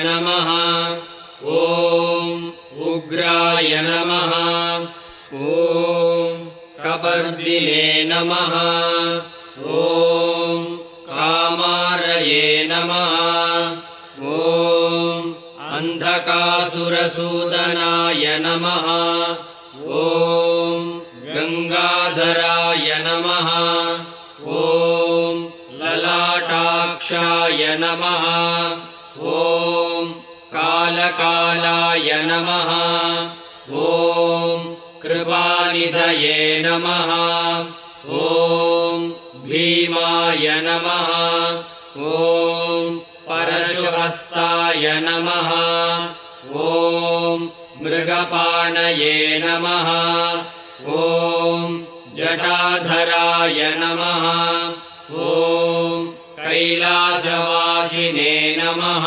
नमः। ॐ उग्राय नमः। ॐ कपर्दिने नमः। ॐ कामारये नमः। ॐ अन्धकासुरसूदनाय नमः। ॐ गंगाधराय नमः। ॐ ललाटाक्षाय नमः। ॐ कालकालाय नमः। ॐ कृपानिधये नमः। ॐ भीमाय नमः। ॐ परशुहस्ताय नमः। ॐ मृगपाणये नमः। ॐ जटाधराय नमः। ॐ कैलासवासिने नमः।